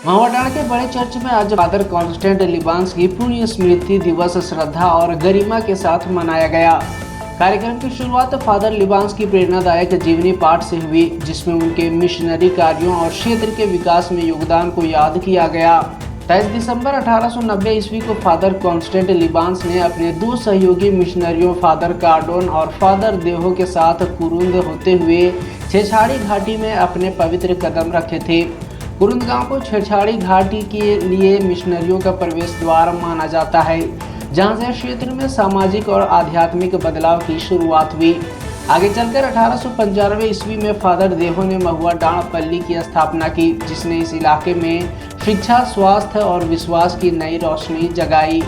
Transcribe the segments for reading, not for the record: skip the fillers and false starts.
महावडाण के बड़े चर्च में आज फादर कॉन्स्टेंट लिबांस की पुण्य स्मृति दिवस श्रद्धा और गरिमा के साथ मनाया गया। कार्यक्रम की शुरुआत फादर लिबांस की प्रेरणादायक जीवनी पाठ से हुई, जिसमें उनके मिशनरी कार्यों और क्षेत्र के विकास में योगदान को याद किया गया। 23 दिसंबर 1890 ईस्वी को फादर कॉन्स्टेंट लिबांस ने अपने दो सहयोगी मिशनरियों फादर कार्डोन और फादर देहो के साथ कुरुंद होते हुए छेछाड़ी घाटी में अपने पवित्र कदम रखे थे। कुरुंद गांव को छेछाड़ी घाटी के लिए मिशनरियों का प्रवेश द्वार माना जाता है, जहां से क्षेत्र में सामाजिक और आध्यात्मिक बदलाव की शुरुआत हुई। आगे चलकर 1895 ईस्वी में फादर देहो ने महुआ डाण पल्ली की स्थापना की, जिसने इस इलाके में शिक्षा, स्वास्थ्य और विश्वास की नई रोशनी जगाई।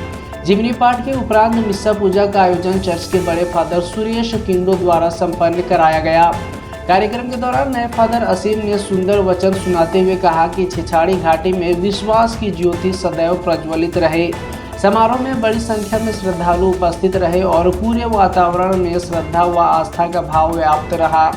जीवनी पाठ के उपरांत मिस्सा पूजा का आयोजन चर्च के बड़े फादर सुरेश किंडो द्वारा संपन्न कराया गया। कार्यक्रम के दौरान नए फादर असीम ने सुंदर वचन सुनाते हुए कहा कि छेछाड़ी घाटी में विश्वास की ज्योति सदैव प्रज्वलित रहे। समारोह में बड़ी संख्या में श्रद्धालु उपस्थित रहे और पूरे वातावरण में श्रद्धा व आस्था का भाव व्याप्त रहा।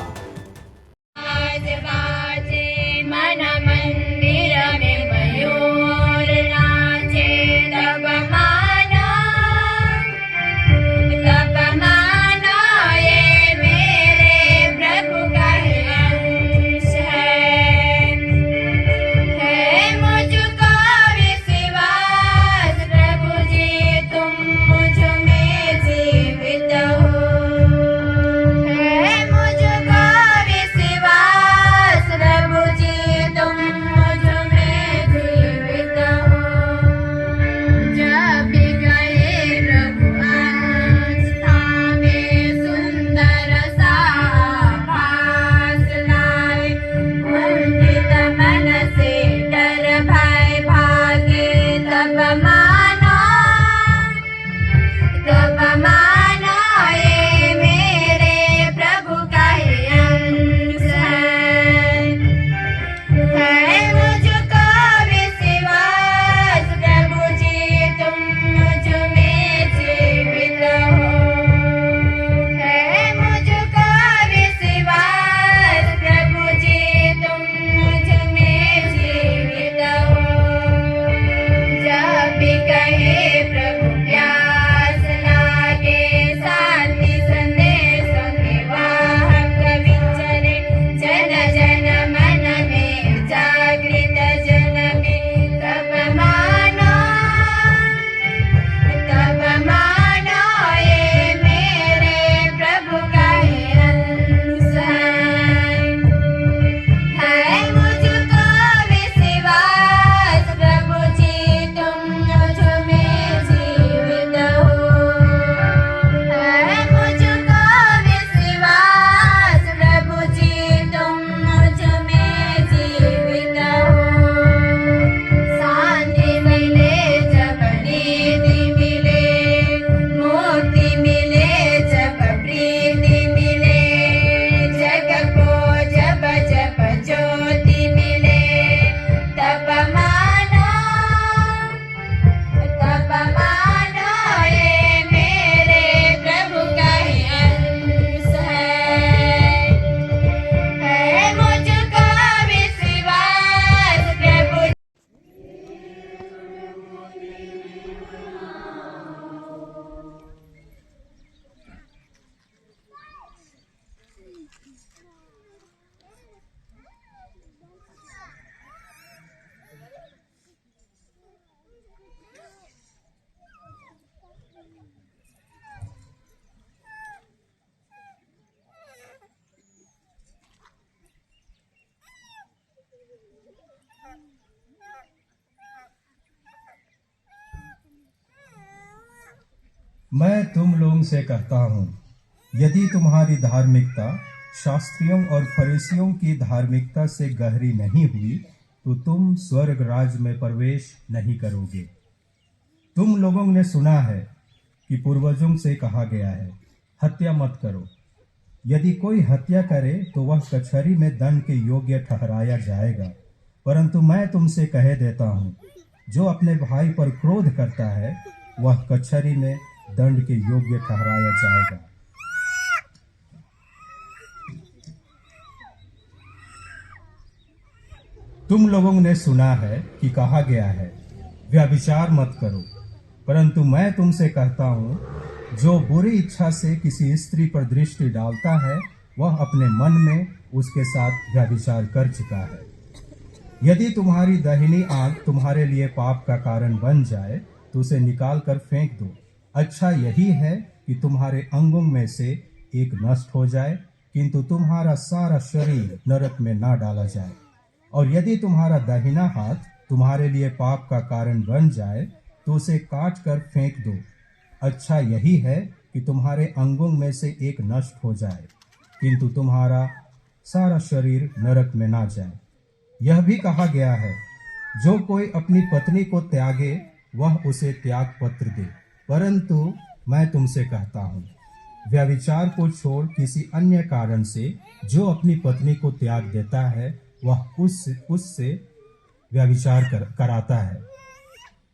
मैं तुम लोगों से कहता हूँ, यदि तुम्हारी धार्मिकता शास्त्रियों और फरीसियों की धार्मिकता से गहरी नहीं हुई तो तुम स्वर्ग राज्य में प्रवेश नहीं करोगे। तुम लोगों ने सुना है कि पूर्वजों से कहा गया है, हत्या मत करो। यदि कोई हत्या करे तो वह कचहरी में दंड के योग्य ठहराया जाएगा। परंतु मैं तुमसे कह देता हूँ, जो अपने भाई पर क्रोध करता है वह कचहरी में दंड के योग्य ठहराया जाएगा। तुम लोगों ने सुना है कि कहा गया है, व्यभिचार मत करो। परंतु मैं तुमसे कहता हूँ, जो बुरी इच्छा से किसी स्त्री पर दृष्टि डालता है, वह अपने मन में उसके साथ व्यभिचार कर चुका है। यदि तुम्हारी दाहिनी आंख तुम्हारे लिए पाप का कारण बन जाए, तो उसे निकाल कर फेंक दो। अच्छा यही है कि तुम्हारे अंगों में से एक नष्ट हो जाए, किंतु तुम्हारा सारा शरीर नरक में ना डाला जाए। और यदि तुम्हारा दाहिना हाथ तुम्हारे लिए पाप का कारण बन जाए, तो उसे काट कर फेंक दो। अच्छा यही है कि तुम्हारे अंगों में से एक नष्ट हो जाए, किंतु तुम्हारा सारा शरीर नरक में ना जाए। यह भी कहा गया है, जो कोई अपनी पत्नी को त्यागे वह उसे त्याग पत्र दे। परंतु मैं तुमसे कहता हूँ, व्यभिचार को छोड़ किसी अन्य कारण से जो अपनी पत्नी को त्याग देता है, वह उससे व्यभिचार कराता है।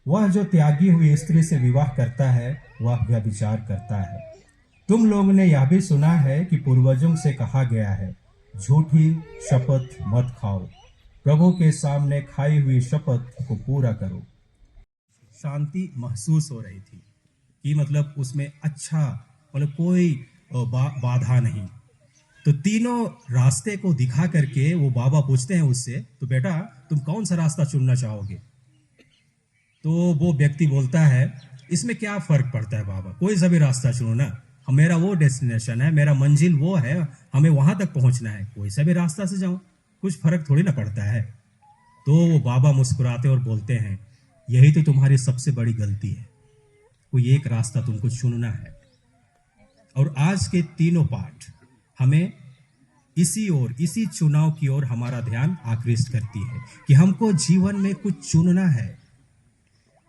वह जो त्यागी हुई स्त्री से विवाह करता है, वह व्यभिचार करता है। तुम लोगों ने यह भी सुना है कि पूर्वजों से कहा गया है, झूठी शपथ मत खाओ, प्रभु के सामने खाई हुई शपथ को पूरा करो। शांति महसूस हो रही थी कि मतलब उसमें अच्छा मतलब कोई बाधा नहीं। तो तीनों रास्ते को दिखा करके वो बाबा पूछते हैं उससे, तो बेटा तुम कौन सा रास्ता चुनना चाहोगे? तो वो व्यक्ति बोलता है, इसमें क्या फर्क पड़ता है बाबा, कोई सा भी रास्ता चुनो ना, मेरा वो डेस्टिनेशन है, मेरा मंजिल वो है, हमें वहां तक पहुंचना है, कोई सा भी रास्ता से जाऊं, कुछ फर्क थोड़ी ना पड़ता है। तो वो बाबा मुस्कुराते और बोलते हैं, यही तो तुम्हारी सबसे बड़ी गलती है, कोई एक रास्ता तुमको चुनना है। और आज के तीनों पाठ हमें इसी चुनाव की ओर हमारा ध्यान आकृष्ट करती है कि हमको जीवन में कुछ चुनना है।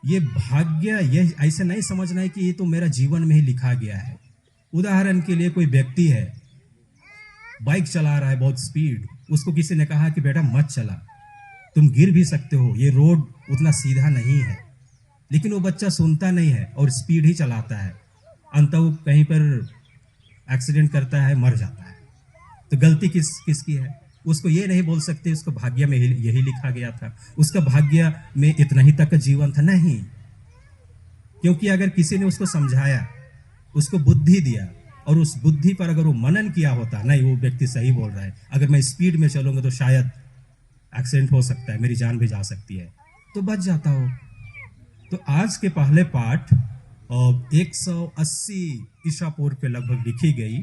ये भाग्य, यह ऐसे नहीं समझना है कि ये तो मेरा जीवन में ही लिखा गया है। उदाहरण के लिए कोई व्यक्ति है, बाइक चला रहा है बहुत स्पीड, उसको किसी ने कहा कि बेटा मत चला, तुम गिर भी सकते हो, ये रोड उतना सीधा नहीं है। लेकिन वो बच्चा सुनता नहीं है और स्पीड ही चलाता है, अंत वो कहीं पर एक्सीडेंट करता है, मर जाता है। तो गलती किसकी है? उसको ये नहीं बोल सकते उसको भाग्य में यही लिखा गया था, उसका भाग्य में इतना ही तक का जीवन था, नहीं। क्योंकि अगर किसी ने उसको समझाया, उसको बुद्धि दिया और उस बुद्धि पर अगर वो मनन किया होता, नहीं वो व्यक्ति सही बोल रहा है, अगर मैं स्पीड में चलूंगा तो शायद एक्सीडेंट हो सकता है, मेरी जान भी जा सकती है, तो बच जाता हो। तो आज के पहले पाठ 180 ईसा पूर्व के लगभग लिखी गई,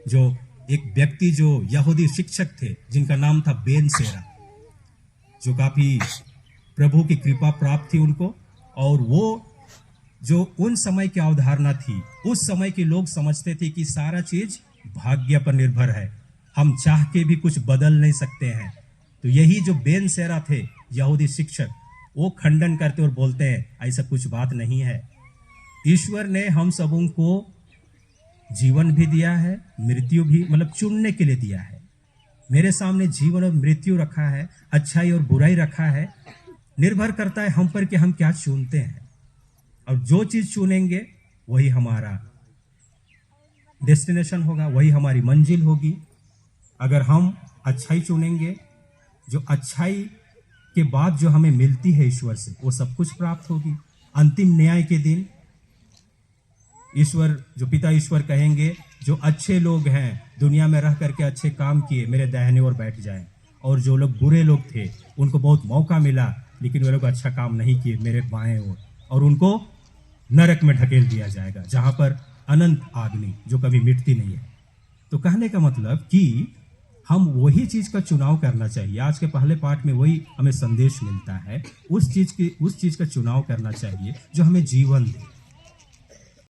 जो एक व्यक्ति जो यहूदी शिक्षक थे जिनका नाम था बेन सेरा, जो काफी प्रभु की कृपा प्राप्त थी उनको, और वो जो उन समय की अवधारणा थी, उस समय के लोग समझते थे कि सारा चीज भाग्य पर निर्भर है, हम चाह के भी कुछ बदल नहीं सकते हैं। तो यही जो बेन सेरा थे यहूदी शिक्षक, वो खंडन करते और बोलते हैं ऐसा कुछ बात नहीं है। ईश्वर ने हम सबों को जीवन भी दिया है, मृत्यु भी, मतलब चुनने के लिए दिया है। मेरे सामने जीवन और मृत्यु रखा है, अच्छाई और बुराई रखा है, निर्भर करता है हम पर कि हम क्या चुनते हैं। और जो चीज चुनेंगे वही हमारा डेस्टिनेशन होगा, वही हमारी मंजिल होगी। अगर हम अच्छाई चुनेंगे, जो अच्छाई के बाद जो हमें मिलती है ईश्वर से, वो सब कुछ प्राप्त होगी। अंतिम न्याय के दिन ईश्वर, जो पिता ईश्वर कहेंगे, जो अच्छे लोग हैं दुनिया में रह करके अच्छे काम किए, मेरे दाहिने ओर बैठ जाएं, और जो लोग बुरे लोग थे उनको बहुत मौका मिला लेकिन वे लोग अच्छा काम नहीं किए, मेरे बाएं ओर, और उनको नरक में ढकेल दिया जाएगा, जहां पर अनंत अग्नि जो कभी मिटती नहीं है। तो कहने का मतलब कि हम वही चीज का चुनाव करना चाहिए। आज के पहले पाठ में वही हमें संदेश मिलता है, उस चीज का चुनाव करना चाहिए जो हमें जीवन दे।